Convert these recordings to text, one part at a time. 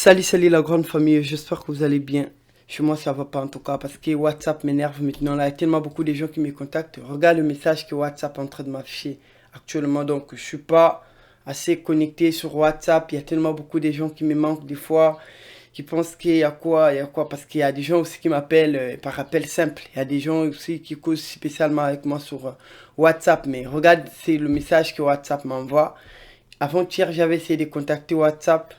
Salut la grande famille, j'espère que vous allez bien. Chez moi ça va pas en tout cas parce que WhatsApp m'énerve maintenant. Là, il y a tellement beaucoup de gens qui me contactent. Regarde le message que WhatsApp est en train de m'afficher actuellement. Donc je suis pas assez connecté sur WhatsApp. Il y a tellement beaucoup de gens qui me manquent des fois, qui pensent qu'il y a quoi, il y a quoi. Parce qu'il y a des gens aussi qui m'appellent par appel simple. Il y a des gens aussi qui causent spécialement avec moi sur WhatsApp. Mais regarde, c'est le message que WhatsApp m'envoie. Avant-hier, j'avais essayé de contacter WhatsApp.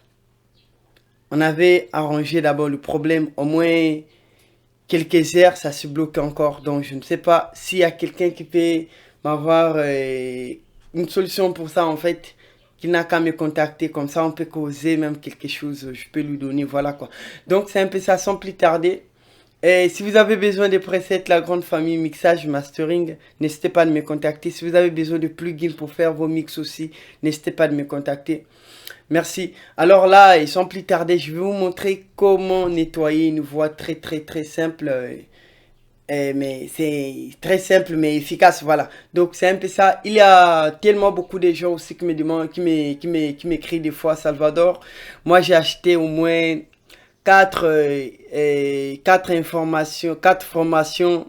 On avait arrangé d'abord le problème, au moins quelques heures, ça se bloque encore. Donc je ne sais pas s'il y a quelqu'un qui peut m'avoir une solution pour ça en fait, qu'il n'a qu'à me contacter, comme ça on peut causer même quelque chose, je peux lui donner, voilà quoi. Donc c'est un peu ça, sans plus tarder. Et si vous avez besoin de presets, la grande famille mixage, mastering, n'hésitez pas à me contacter. Si vous avez besoin de plugins pour faire vos mix aussi, n'hésitez pas à me contacter. Merci. Alors là, et sans plus tarder, je vais vous montrer comment nettoyer une voix très simple. Mais c'est très simple mais efficace, voilà. Donc c'est un peu ça. Il y a tellement beaucoup de gens aussi qui me demandent, qui m'écrivent des fois, Salvador. Moi j'ai acheté au moins quatre formations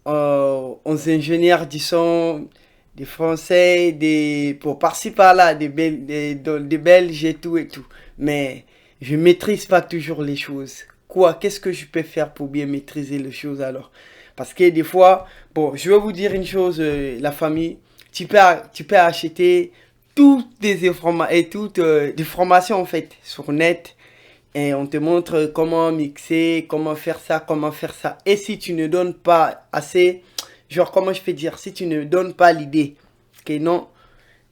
aux ingénieurs, disons, des Français, pour par-ci par-là, des Belges et tout et tout. Mais je maîtrise pas toujours les choses. Quoi, qu'est-ce que je peux faire pour bien maîtriser les choses alors? Parce que des fois, bon, je vais vous dire une chose, la famille, tu peux acheter toutes des formations en fait sur net et on te montre comment mixer, comment faire ça, comment faire ça. Et si tu ne donnes pas assez, genre comment je peux dire, si tu ne donnes pas l'idée que non,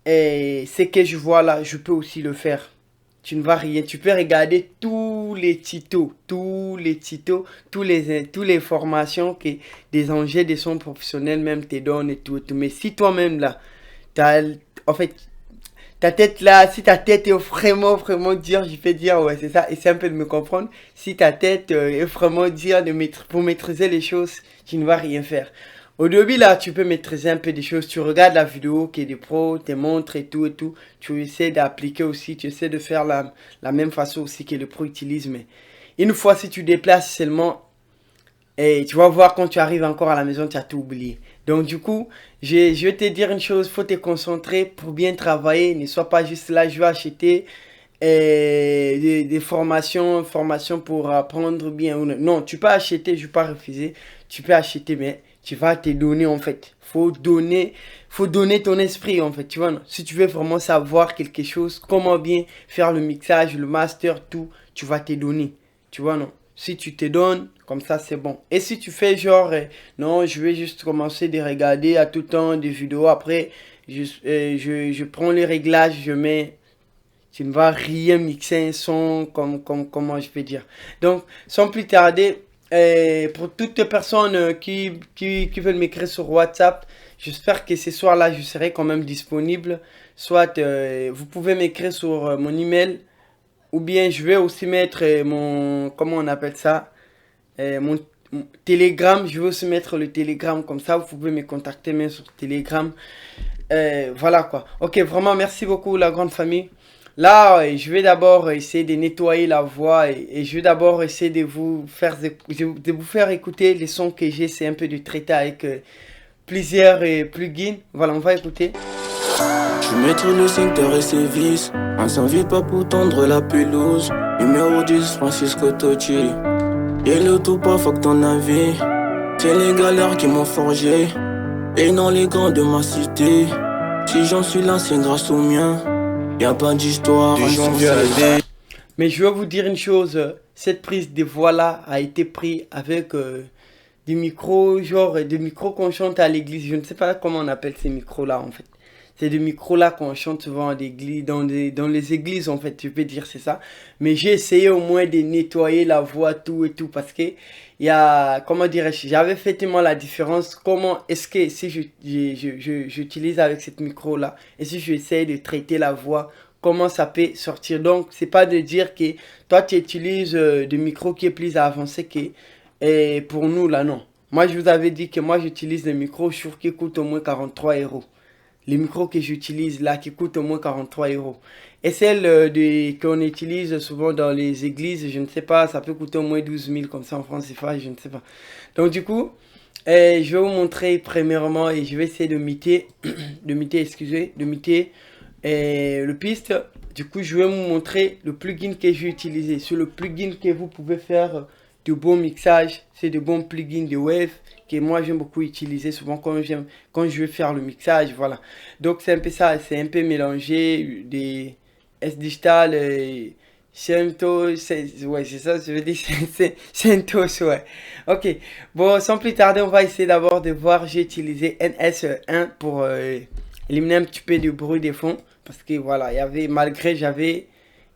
ce que je vois là, je peux aussi le faire. Tu ne vas rien, tu peux regarder tous les formations que des ingénieurs de son professionnels même te donnent et tout, et tout. Mais si toi-même là, t'as, en fait, ta tête là, si ta tête est vraiment dire, je peux dire, ouais, c'est ça, et c'est un peu de me comprendre. Si ta tête est vraiment dire pour maîtriser les choses, tu ne vas rien faire. Au début là, tu peux maîtriser un peu des choses. Tu regardes la vidéo qui est des pros, te montre et tout et tout. Tu essaies d'appliquer aussi, tu essaies de faire la même façon aussi que les pros utilisent. Mais une fois, si tu déplaces seulement, et tu vas voir quand tu arrives encore à la maison, tu as tout oublié. Donc du coup, je vais te dire une chose, faut te concentrer pour bien travailler. Ne sois pas juste là, je vais acheter des formations pour apprendre bien. Non, tu peux acheter, je ne vais pas refuser. Tu peux acheter, mais tu vas te donner en fait. Faut donner ton esprit en fait, tu vois. Non? Si tu veux vraiment savoir quelque chose, comment bien faire le mixage, le master, tout, tu vas te donner. Tu vois, non? Si tu te donnes, comme ça, c'est bon. Et si tu fais genre, non, je vais juste commencer de regarder à tout temps des vidéos. Après, je prends les réglages, je mets. Tu ne vas rien mixer un son comment je peux dire. Donc, sans plus tarder, pour toutes les personnes qui veulent m'écrire sur WhatsApp, j'espère que ce soir-là, je serai quand même disponible. Soit vous pouvez m'écrire sur mon email. Ou bien je vais aussi mettre comment on appelle ça, mon Telegram, je vais aussi mettre le Telegram, comme ça vous pouvez me contacter même sur Telegram. Voilà quoi. Ok, vraiment merci beaucoup la grande famille. Là, je vais d'abord essayer de nettoyer la voix et je vais d'abord essayer de vous faire écouter les sons que j'ai. C'est un peu de traiter avec plusieurs plugins. Voilà, on va écouter. Je maîtrise le secteur et ses vis. On s'invite pas pour tendre la pelouse. Numéro 10, Francisco Totti. Et le tout pas, fuck ton avis. C'est les galères qui m'ont forgé. Et non les grands de ma cité. Si j'en suis là, c'est grâce au mien. Y'a pas d'histoire. Mais je vais vous dire une chose. Cette prise de voix là a été prise avec des micros, genre des micros qu'on chante à l'église. Je ne sais pas comment on appelle ces micros là en fait. C'est des micros-là qu'on chante souvent dans les églises, en fait, tu peux dire, c'est ça. Mais j'ai essayé au moins de nettoyer la voix, tout et tout, parce que il y a, comment dirais-je, j'avais fait tellement la différence. Comment est-ce que si j'utilise avec cette micro-là, et si j'essaie de traiter la voix, comment ça peut sortir. Donc, c'est pas de dire que toi, tu utilises des micros qui est plus avancé que pour nous, là, non. Moi, je vous avais dit que moi, j'utilise des micros, je trouve qu'ils coûtent au moins 43 euros. les micros que j'utilise là qui coûtent au moins 43 euros. Et celles qu'on utilise souvent dans les églises, je ne sais pas, ça peut coûter au moins 12 000 comme ça en France, je ne sais pas. Donc du coup, je vais vous montrer premièrement et je vais essayer de miter, le piste. Du coup, je vais vous montrer le plugin que j'ai utilisé. C'est le plugin que vous pouvez faire de bons mixages. C'est de bons plugins de Wave que moi j'aime beaucoup utiliser souvent quand je veux faire le mixage. Voilà. Donc c'est un peu ça. C'est un peu mélangé des S-Digital et Centos. Ouais, c'est ça, je veux dire. Centos, ouais. Ok. Bon, sans plus tarder, on va essayer d'abord de voir. J'ai utilisé NS1 pour éliminer un petit peu de bruit de fond. Parce que voilà, j'avais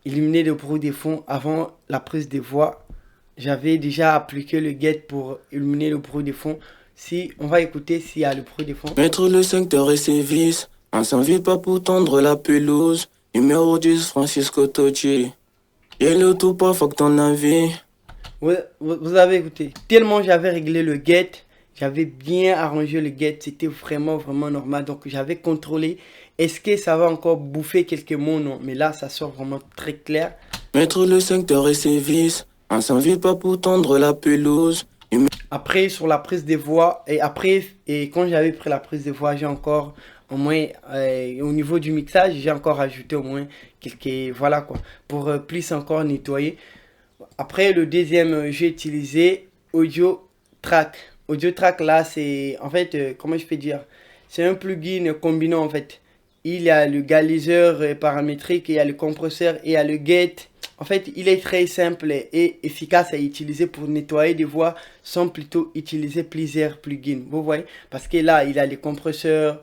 éliminé le bruit de fond avant la prise de voix. J'avais déjà appliqué le get pour éliminer le bruit de fond. Si on va écouter s'il y a le bruit de fond. Mettre le secteur et ses vis, on s'invite pas pour tendre la pelouse. Numéro 10, Francisco Totti. Et le tout pas, faut que ton avis. Vous avez écouté. Tellement j'avais réglé le get, j'avais bien arrangé le get, c'était vraiment normal. Donc j'avais contrôlé. Est-ce que ça va encore bouffer quelques mots? Non, mais là ça sort vraiment très clair. Mettre le secteur et ses vis, on s'invite pas pour tendre la pelouse. Après sur la prise de voix, et quand j'avais pris la prise de voix, j'ai encore au moins au niveau du mixage, j'ai encore ajouté au moins quelques, voilà quoi, pour plus encore nettoyer. Après le deuxième, j'ai utilisé Audio Track. Audio Track là c'est en fait comment je peux dire, c'est un plugin combinant en fait. Il y a le égaliseur paramétrique, il y a le compresseur et il y a le gate. En fait, il est très simple et efficace à utiliser pour nettoyer des voix sans plutôt utiliser plusieurs plugins. Vous voyez? Parce que là, il a le compresseur,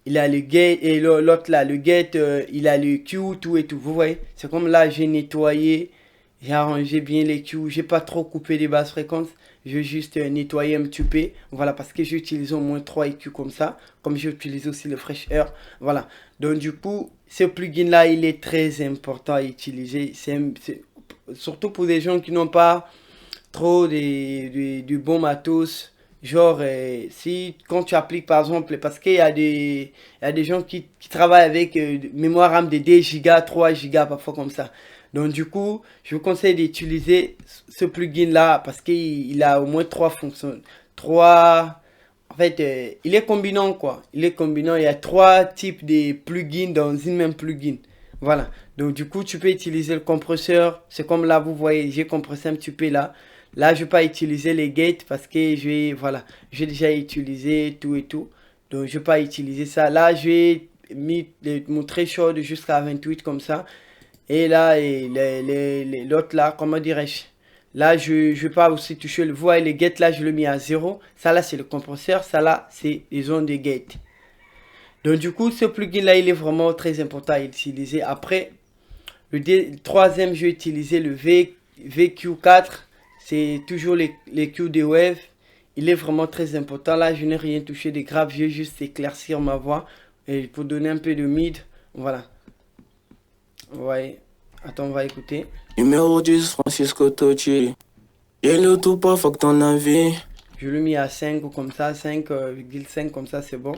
il a le gate et l'autre là, le gate, il a le Q, tout et tout. Vous voyez? C'est comme là, j'ai nettoyé, j'ai arrangé bien les Q, j'ai pas trop coupé les basses fréquences. Je vais juste nettoyer un petit peu. Voilà, parce que j'utilise au moins 3 EQ comme ça. Comme j'utilise aussi le Fresh Air. Voilà. Donc du coup, ce plugin-là, il est très important à utiliser. Surtout pour des gens qui n'ont pas trop du bon matos. Genre, si quand tu appliques par exemple, parce qu'il y a des gens qui travaillent avec mémoire RAM de 2 Go, 3 Go, parfois comme ça. Donc du coup, je vous conseille d'utiliser ce plugin là parce qu'il a au moins 3 fonctions. En fait, il est combinant quoi. Il est combinant, il y a 3 types de plugins dans une même plugin. Voilà. Donc du coup, tu peux utiliser le compresseur. C'est comme là, vous voyez, j'ai compressé un petit peu là. Là, je ne vais pas utiliser les gates parce que j'ai déjà utilisé tout et tout. Donc je ne vais pas utiliser ça. Là, je vais mis mon threshold jusqu'à 28 comme ça. Et là, l'autre là, comment dirais-je? Là, je ne vais pas aussi toucher le voix et les gates là, je le mets à 0. Ça là, c'est le compresseur. Ça là, c'est les zones de gate. Donc du coup, ce plugin là, il est vraiment très important à utiliser. Après, le troisième, je vais utiliser le VQ4. C'est toujours les Q de Wave. Il est vraiment très important. Là, je n'ai rien touché de grave. Je vais juste éclaircir ma voix. Et pour donner un peu de mid. Voilà. Ouais. Attends, on va écouter. Numéro 10, Francisco Totti. Et le tout pas, faut que ton avis. Je le mis à 5 ou comme ça. 5,5 comme ça, c'est bon.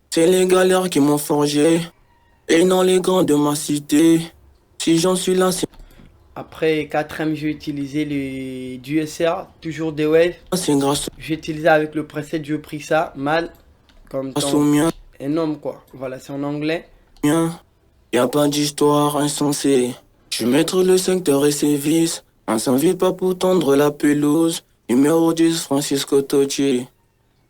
C'est les galères qui m'ont forgé. Et non les grands de ma cité. Si j'en suis là, c'est... Après, quatrième, j'ai utilisé le DSR, toujours des waves. C'est grâce J'ai utilisé avec le preset, je pris ça, mal, comme au mien. énorme quoi. Voilà, c'est en anglais. Y a pas d'histoire insensée. Je vais mettre le secteur et ses vis. On s'invite pas pour tendre la pelouse. Numéro 10, Francisco Totti.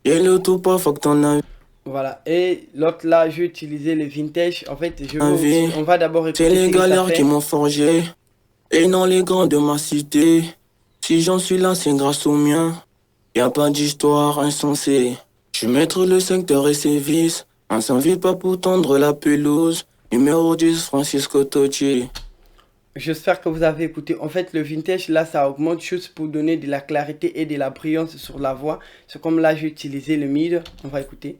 Et le tout pas, faut que ton avis. Voilà, et l'autre là, j'ai utilisé le vintage. En fait, on va d'abord écouter. C'est les galères qui m'ont forgé. Et non les grands de ma cité. Si j'en suis là, c'est grâce au mien. Y a pas d'histoire insensée. Je vais mettre le secteur et ses vis. On s'invite pas pour tendre la pelouse. Numéro 10, Francisco Totti. J'espère que vous avez écouté. En fait, le vintage, là, ça augmente juste pour donner de la clarté et de la brillance sur la voix. C'est comme là, j'ai utilisé le mid. On va écouter.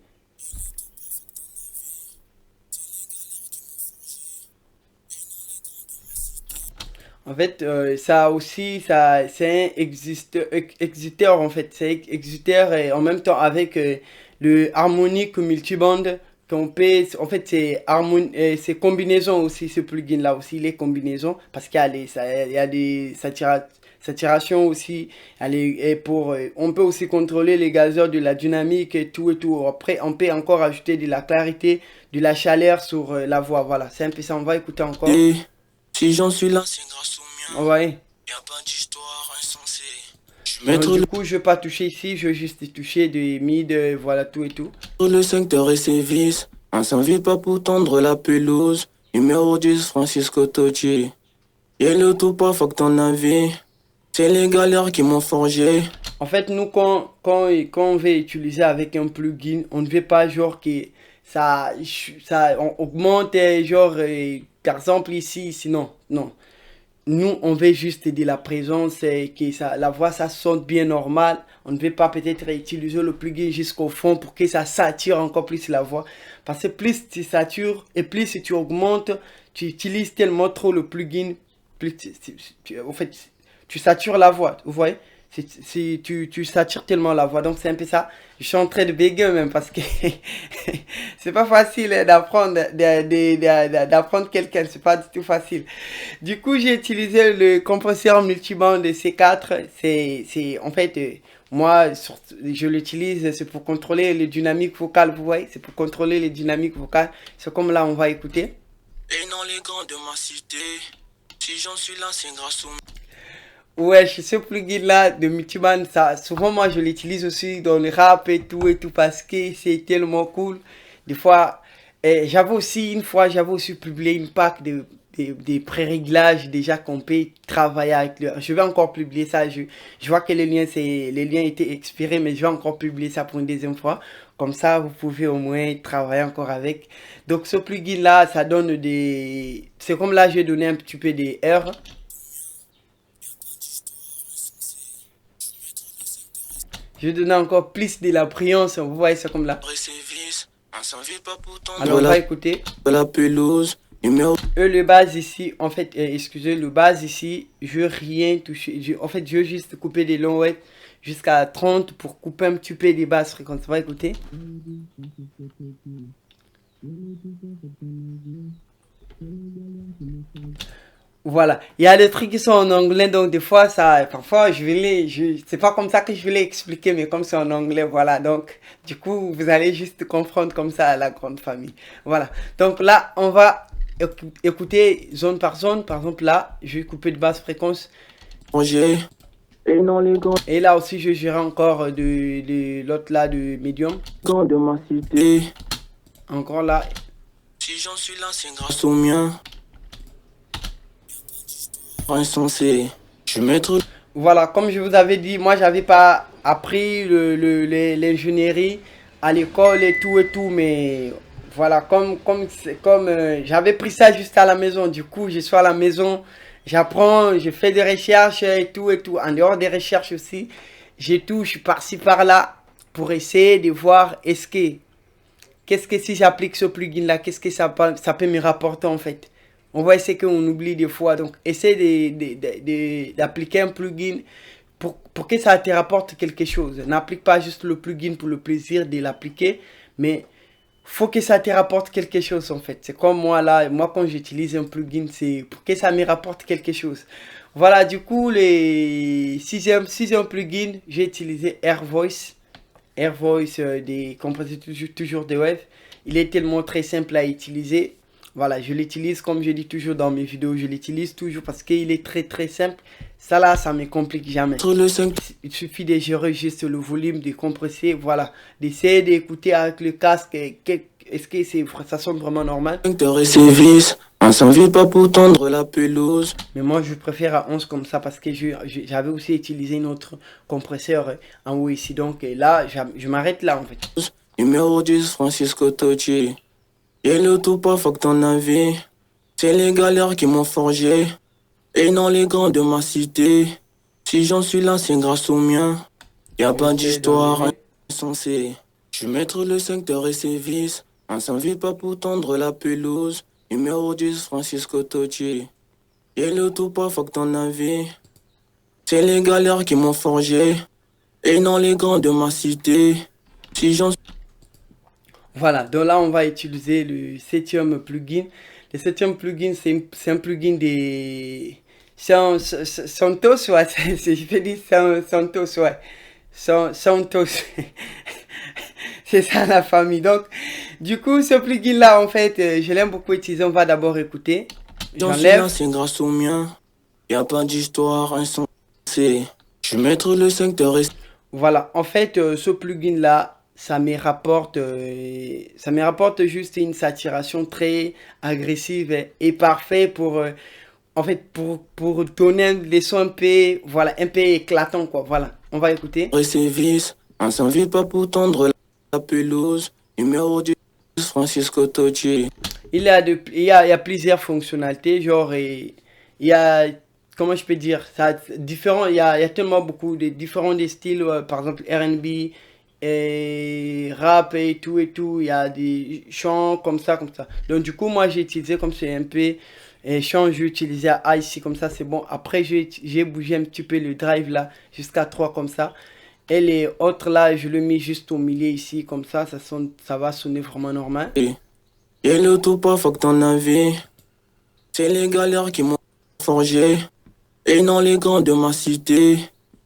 En fait, ça aussi, c'est un exuteur en fait. C'est exuteur et en même temps avec le harmonique multiband qu'on peut, en fait, c'est combinaison aussi, ce plugin-là aussi, les combinaisons, parce qu'il y a il y a des saturations aussi, et on peut aussi contrôler les gazeurs de la dynamique et tout et tout. Après, on peut encore ajouter de la clarité, de la chaleur sur la voix, voilà, c'est un peu ça, on va écouter encore. Et si j'en suis là, c'est grâce au mien. Ouais. Y a pas d'histoire insensée. Je Donc, mettrai du coup, je vais pas toucher ici, je vais juste toucher de mid, voilà, tout et tout. le secteur et ses vis. On s'invite pas pour tendre la pelouse. Numéro 10, Francisco Totti. Et le tout pas, faut que ton avis. C'est les galères qui m'ont forgé. En fait, nous, quand on veut utiliser avec un plugin, on ne veut pas genre que on augmente, genre, par exemple ici, sinon, non. Nous, on veut juste de la présence, que la voix, ça sonne bien normal. On ne veut pas peut-être utiliser le plugin jusqu'au fond pour que ça sature encore plus la voix. Parce que plus tu satures et plus tu augmentes, tu utilises tellement trop le plugin, plus en fait, tu satures la voix, vous voyez? Tu satures tellement la voix, donc c'est un peu ça. Je suis en train de bégayer même parce que c'est pas facile d'apprendre quelqu'un, c'est pas du tout facile. Du coup, j'ai utilisé le compresseur multiband de C4. En fait, moi, je l'utilise, c'est pour contrôler les dynamiques vocales, vous voyez? C'est pour contrôler les dynamiques vocales. C'est comme là, on va écouter. Et non, les grands de ma cité. Si j'en suis là, c'est grâce au... Ouais, ce plugin-là de multiband, ça, souvent moi je l'utilise aussi dans le rap et tout parce que c'est tellement cool. Des fois, j'avais aussi publié une pack des pré-réglages déjà qu'on peut travailler avec le. Je vais encore publier ça. Je vois que les liens étaient expirés, mais je vais encore publier ça pour une deuxième fois. Comme ça, vous pouvez au moins travailler encore avec. Donc ce plugin-là, ça donne des. C'est comme là, j'ai donné un petit peu des airs. Je vais donner encore plus de la brillance, vous voyez ça comme là. Alors on va écouter. La pelouse, numéro... Le base ici, en fait, excusez, le base ici, je veux rien toucher. En fait, je veux juste couper des longs ouais, jusqu'à 30 pour couper un petit peu des basses fréquences. On va écouter. Voilà, il y a des trucs qui sont en anglais, donc des fois, parfois, c'est pas comme ça que je vais les expliquer, mais comme c'est en anglais, voilà. Donc, du coup, vous allez juste comprendre comme ça à la grande famille. Voilà. Donc là, on va écouter zone par zone. Par exemple, là, je vais couper de basse fréquence. Et non, les grands. Et là aussi, je gérerai encore de l'autre là, de medium. Grands de ma cité. Encore là. Si j'en suis là, c'est grâce au mien. Insensé. Je mettrai... Voilà, comme je vous avais dit, moi j'avais pas appris l'ingénierie à l'école et tout, mais voilà, j'avais pris ça juste à la maison. Du coup, je suis à la maison, j'apprends, je fais des recherches et tout. En dehors des recherches aussi, je suis par-ci par-là pour essayer de voir qu'est-ce que si j'applique ce plugin là, qu'est-ce que ça peut me rapporter en fait. On voit c'est qu'on oublie des fois. Donc, essaie d'appliquer un plugin pour que ça te rapporte quelque chose. N'applique pas juste le plugin pour le plaisir de l'appliquer, mais faut que ça te rapporte quelque chose en fait. C'est comme moi là, moi quand j'utilise un plugin, c'est pour que ça me rapporte quelque chose. Voilà, du coup, les sixième plugin, j'ai utilisé Air Voice. Air Voice des compresseurs toujours de web. Il est tellement très simple à utiliser. Voilà, je l'utilise comme je dis toujours dans mes vidéos, je l'utilise toujours parce qu'il est très simple. Ça là, ça me complique jamais. Il suffit de gérer juste le volume, de compresser, voilà. D'essayer d'écouter avec le casque, est-ce que ça sonne vraiment normal? On s'invite pas pour tendre la pelouse. Mais moi, je préfère à 11 comme ça parce que j'avais aussi utilisé notre compresseur en haut ici. Donc là, je m'arrête là en fait. Numéro 10, Francisco Totti. Et le tout pas, faut que ton avis. C'est les galères qui m'ont forgé. Et non les grands de ma cité. Si j'en suis là, c'est grâce au mien. Y a pas d'histoire insensée. Je mettrai le secteur et ses vis. On s'invite pas pour tendre la pelouse. Numéro 10, Francisco Totti. Et le tout pas, faut que ton avis. C'est les galères qui m'ont forgé. Et non les grands de ma cité. Si j'en... Voilà, donc là, on va utiliser le septième plugin. Le septième plugin, c'est un plugin des Santos, ouais, je peux dire Santos, ouais. Santos, c'est ça la famille. Donc, du coup, ce plugin-là, en fait, je l'aime beaucoup utiliser. On va d'abord écouter. J'en suis là, J'enlève. c'est grâce au mien. Y a pas d'histoire insensée. Je vais mettre le 5 de rester. Voilà, en fait, ce plugin-là, ça me rapporte juste une saturation très agressive et parfait pour, en fait, pour donner des sons un peu, voilà, un peu éclatants, quoi. Voilà, on va écouter. Sévices, on s'invite pas pour tendre la pelouse. Numéro 10, Francisco Totti. Il y a plusieurs fonctionnalités, genre, il y a, comment je peux dire, ça, différents, il y a tellement beaucoup de différents des styles, par exemple R&B, et rap et tout, il y a des chants comme ça, comme ça. Donc du coup, moi j'ai utilisé comme c'est un peu, et chant, j'ai utilisé à ici, comme ça c'est bon. Après, j'ai bougé un petit peu le drive là, jusqu'à 3 comme ça. Et les autres là, je le mets juste au milieu ici, comme ça sonne, ça va sonner vraiment normal. Et le tout pas, faut que t'en avais. C'est les galères qui m'ont forgé. Et non les grands de ma cité.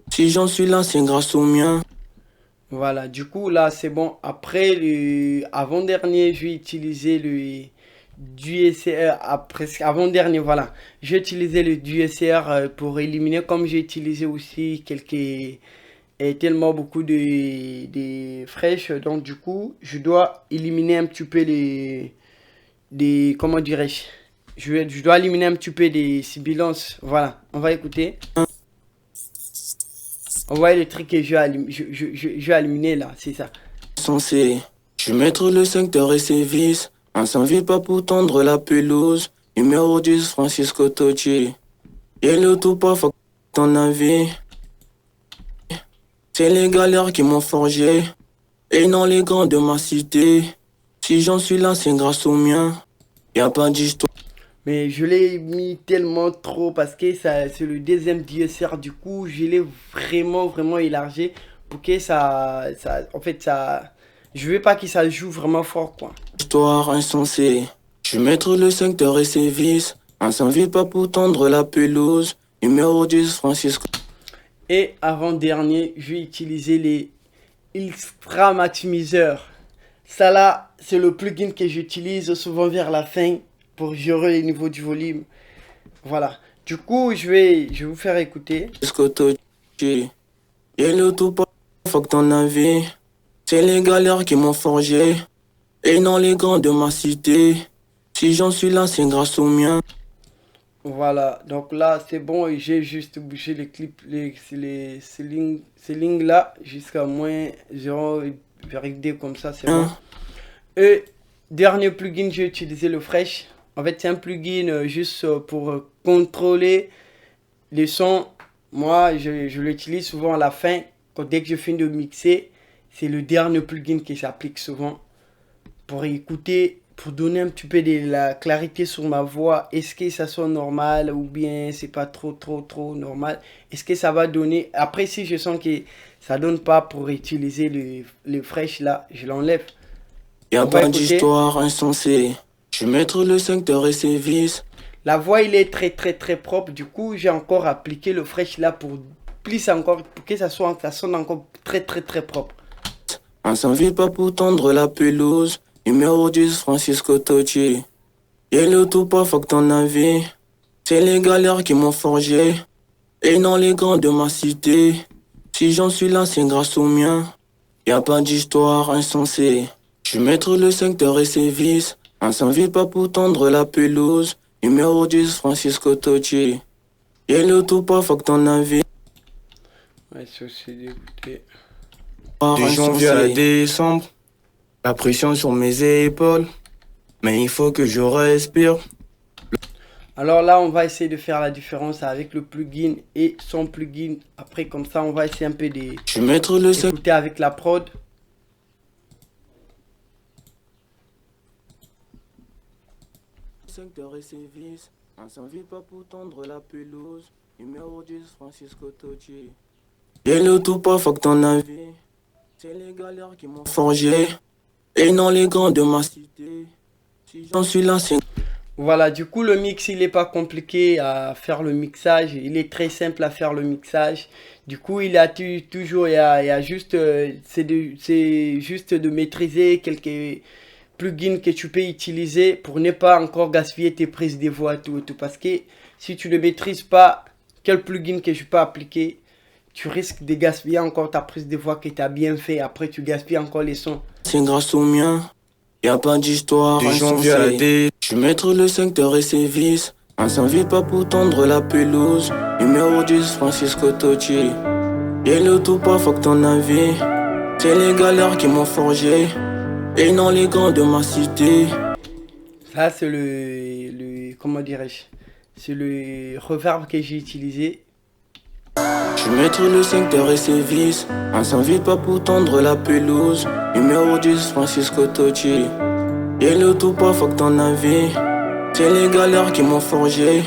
Si j'en suis là, c'est grâce au mien. Voilà, du coup là c'est bon. Après le avant-dernier, je vais utiliser le DSR après avant-dernier, voilà. J'ai utilisé le DSR pour éliminer comme j'ai utilisé aussi quelques tellement beaucoup de fraîches, donc du coup, je dois éliminer un petit peu des comment dirais-je? Je dois éliminer un petit peu des sibilances. Voilà, on va écouter. On voit le truc que je vais éliminer là, c'est ça. Censé. Je vais mettre le 5 de sévices. On s'invite pas pour tendre la pelouse. Numéro 10, Francisco Totti. Et le tout pas, faut que t'en avais. C'est les galères qui m'ont forgé. Et non les grands de ma cité. Si j'en suis là, c'est grâce au mien. Y a pas d'histoire. Mais je l'ai mis tellement trop parce que ça, c'est le deuxième DSR. Du coup, je l'ai vraiment élargi pour que en fait, ça, je veux pas que ça joue vraiment fort, quoi. Histoire insensée. Je vais mettre le 5 de sévices. On s'invite pas pour tendre la pelouse. Numéro 10, Francisco. Et avant-dernier, je vais utiliser les Extra Maximiseurs. Ça là, c'est le plugin que j'utilise souvent vers la fin pour gérer les niveaux du volume. Voilà. Du coup, je vais vous faire écouter. Francisco Totti. Et le tout pas, faut que t'en avais. C'est les galères qui m'ont forgé. Et non les grands de ma cité. Si j'en suis là, c'est grâce au mien. Voilà. Donc là, c'est bon. Et j'ai juste bougé les clips, ces lignes là jusqu'à moins 0,2 comme ça, c'est bon. Et dernier plugin, j'ai utilisé le Fresh. En fait, c'est un plugin juste pour contrôler les sons. Moi, je l'utilise souvent à la fin. Dès que je finis de mixer, c'est le dernier plugin que j'applique souvent pour écouter, pour donner un petit peu de la clarité sur ma voix. Est-ce que ça sonne normal ou bien c'est pas trop normal? Est-ce que ça va donner... Après, si je sens que ça donne pas pour utiliser le Fresh là, je l'enlève. Y a On va pas écouter. d'histoire insensée. Je vais mettre le 5 de sévices. La voix, il est très propre. Du coup, j'ai encore appliqué le Fresh là pour plus encore, pour que ça sonne encore très propre. On s'invite pas pour tendre la pelouse. Numéro 10, Francisco Totti. Et le tout pas, faut que t'en avais. C'est les galères qui m'ont forgé. Et non les grands de ma cité. Si j'en suis là, c'est grâce au mien. Y a pas d'histoire insensée. Je vais mettre le 5 de sévices. On s'invite pas pour tendre la pelouse. Numéro 10, Francisco Totti. Et le tout pas, faut que t'en avais. Ouais, c'est aussi d'écouter. De janvier à décembre, la pression sur mes épaules. Mais il faut que je respire. Alors là, on va essayer de faire la différence avec le plugin et son plugin. Après, comme ça, on va essayer un peu Je vais mettre le 5 d'écouter avec la prod. de sévices. On s'invite pas pour tendre la pelouse. Numéro 10, Francisco Totti. Et le tout pas, faut que t'en avais. C'est les galères qui m'ont forgé. Et non les grands de ma cité. Si j'en suis l'ancien. Voilà, du coup, le mix, il n'est pas compliqué à faire le mixage. Il est très simple à faire le mixage. Du coup, toujours, il y a juste, c'est juste de maîtriser quelques plugins que tu peux utiliser pour ne pas encore gaspiller tes prises de voix, tout, et tout. Parce que si tu ne maîtrises pas quel plugin que je peux appliquer, tu risques de gaspiller encore ta prise de voix que tu as bien fait. Après, tu gaspilles encore les sons. C'est grâce au mien. Y a pas d'histoire. Du janvier à D. Je vais mettre le secteur et ses vis. On s'invite pas pour tendre la pelouse. Numéro 10, Francisco Totti. Et le tout pas, faut que ton avis. C'est les galères qui m'ont forgé. Et non les grands de ma cité. Ça, c'est comment dirais-je? C'est le reverb que j'ai utilisé. Je vais mettre le secteur et ses vis. On s'invite pas pour tendre la pelouse. Numéro 10, Francisco Totti. Et le tout pas, faut que ton avis. C'est les galères qui m'ont forgé.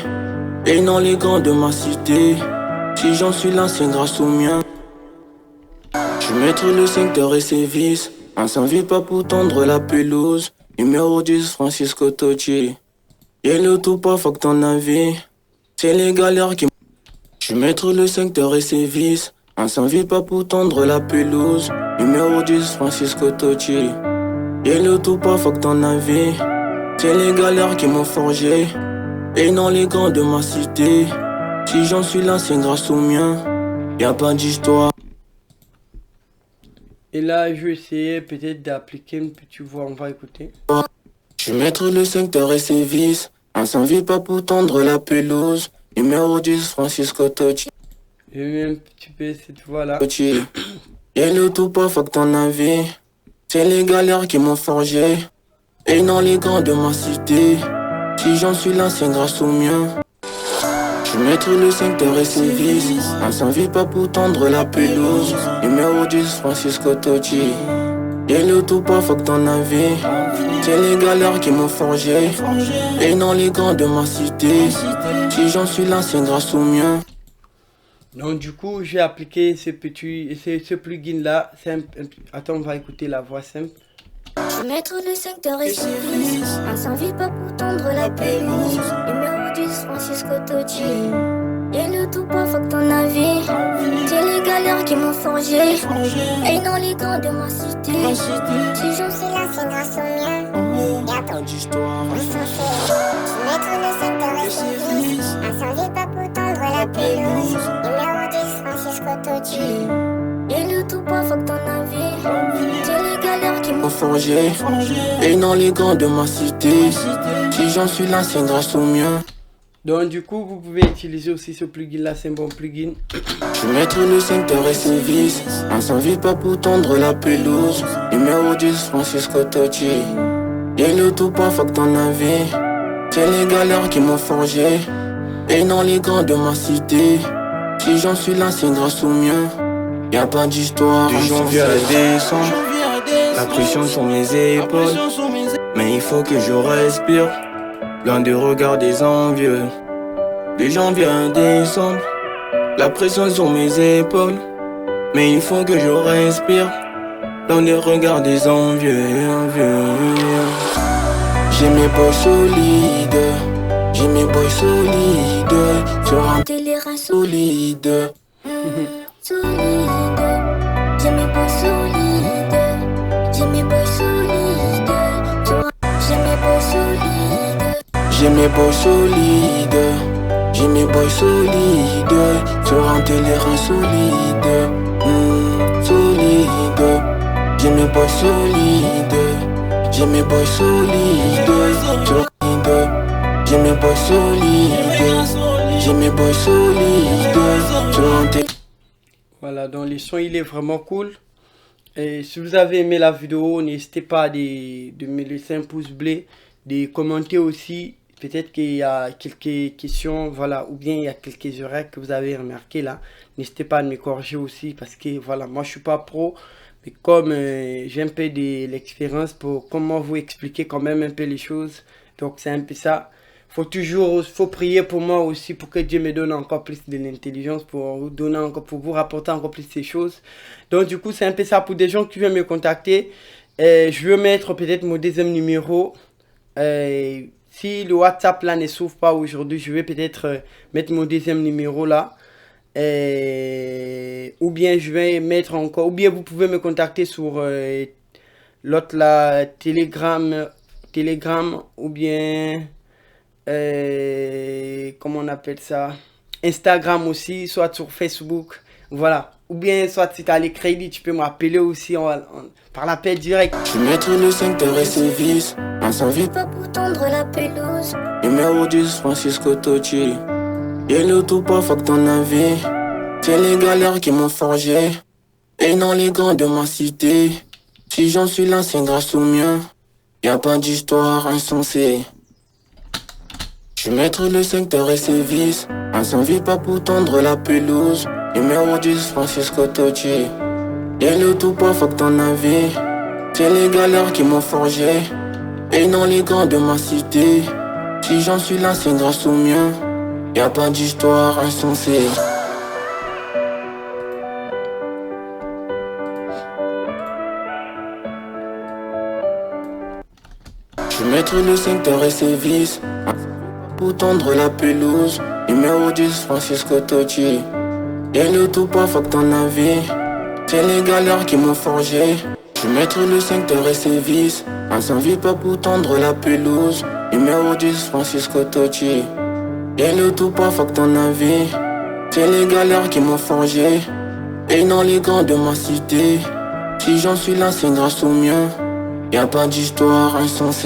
Et non les grands de ma cité. Si j'en suis là, c'est grâce au mien. Je vais mettre le secteur et ses vis. On s'invite pas pour tendre la pelouse. Numéro 10, Francisco Totti. Et le tout pas, faut que ton avis. C'est les galères qui. Je vais mettre le secteur et ses vis. On s'invite pas pour tendre la pelouse. Numéro 10, Francisco Totti. Et le tout pas, faut que ton avis. C'est les galères qui m'ont forgé. Et non les grands de ma cité. Si j'en suis là, c'est grâce au mien. Y a pas d'histoire. Et là, je vais essayer peut-être d'appliquer une petite voix. On va écouter. Je vais mettre le secteur et ses vis. On s'invite pas pour tendre la pelouse. Numéro 10, Francisco Totti. Je mets un petit peu cette voix-là. Et le tout pas, faut que ton avis. C'est les galères qui m'ont forgé. Et non les grands de ma cité. Si j'en suis là, c'est grâce au mien. Je vais mettre le secteur et ses vis. On s'invite pas pour tendre la pelouse. Numéro 10, Francisco Totti. Et le tout pas, faut que ton avis. C'est les galères qui m'ont forgé. Et non les grands de ma cité. Si j'en suis là, c'est grâce au mien. Donc du coup, j'ai appliqué ce plugin là. Attends, on va écouter la voix simple. Je vais mettre le secteur et ses vis. On s'invite pas pour tendre la pelouse. Numéro 10, Francisco Totti. Et le tout pas, faut que ton avis. C'est les galères qui m'ont forgé. Et non les grands de ma cité. Si j'en suis là, c'est grâce au mien. Y'a pas d'histoire. Je vais mettre le secteur et ses vis. On s'invite pas pour tendre la pelouse. Numéro 10, Francisco Totti. Et le tout pas, faut que ton avis. C'est les galères qui m'ont forgé. Et non les grands de ma cité. Si j'en suis là, c'est grâce au mien. Donc du coup, vous pouvez utiliser aussi ce plugin là, c'est un bon plugin. Je vais mettre le secteur et ses vis. On s'invite pas pour tendre la pelouse. Numéro 10, Francisco Totti. Et le tout pas, faut que ton avis. C'est les galères qui m'ont forgé. Et non les grands de ma cité. Si j'en suis là, c'est grâce au mien. Y a pas d'histoire. Du janvier à décembre, la pression sur mes épaules. Mais il faut que je respire, loin des regards des envieux. Du janvier à décembre, la pression sur mes épaules. Mais il faut que je respire, loin des regards des envieux. J'ai mes boys solides, j'ai mes boys solides. Sur un terrain solide. solide. J'ai mes boys solides. J'ai mes boys solides. J'ai mes boys solides. J'ai mes boys solides. J'ai mes boys solides. Sur un terrain solide. Solide. J'ai mes boys solides. J'ai mes boys solides. Solide. J'ai mes boys solides. J'ai mes boys solides. Sur un terrain. Voilà, donc le son il est vraiment cool. Et si vous avez aimé la vidéo, n'hésitez pas de me laisser un pouce bleu, de commenter aussi. Peut-être qu'il y a quelques questions, voilà, ou bien il y a quelques erreurs que vous avez remarquées là. N'hésitez pas à me corriger aussi parce que voilà, moi je suis pas pro, mais comme j'ai un peu de l'expérience pour comment vous expliquer quand même un peu les choses. Donc c'est un peu ça. Faut prier pour moi aussi, pour que Dieu me donne encore plus de l'intelligence, pour vous rapporter encore plus ces choses. Donc du coup, c'est un peu ça pour des gens qui veulent me contacter. Je veux mettre peut-être mon deuxième numéro. Si le WhatsApp là ne s'ouvre pas aujourd'hui, je vais peut-être mettre mon deuxième numéro là. Ou bien je vais mettre encore, ou bien vous pouvez me contacter sur l'autre là, Telegram, ou bien comment on appelle ça, Instagram aussi, soit sur Facebook, voilà. Ou bien soit si tu as les crédits, tu peux m'appeler aussi par l'appel direct. Je mettrai le 5 de service, on s'invite Pas pour tendre la pelouse. Numéro 10, Francisco Totti. Et le tout pas, fuck ton avis. C'est les galères qui m'ont forgé. Et non les grands de ma cité. Si j'en suis là, c'est grâce au mien. Y'a pas d'histoire insensée. Je mettrai le secteur et ses vis. On s'invite pas pour tendre la pelouse. Numéro 10, Francisco Totti. Et le tout pas, fuck ton avis. C'est les galères qui m'ont forgé. Et non les grands de ma cité. Si j'en suis là, c'est grâce au mien. Y'a pas d'histoire insensée. Je mettrai le secteur et ses vis pour tendre la pelouse. Numéro 10, Francisco Totti. Et le tout pas, fuck ton avis. C'est les galères qui m'ont forgé. Je mettrai le secteur et ses vis. On s'invite pas pour tendre la pelouse. Numéro 10, Francisco Totti. Et le tout pas, fuck ton avis. C'est les galères qui m'ont forgé. Et non les grands de ma cité. Si j'en suis là, c'est grâce au mien. Y'a pas d'histoire insensée.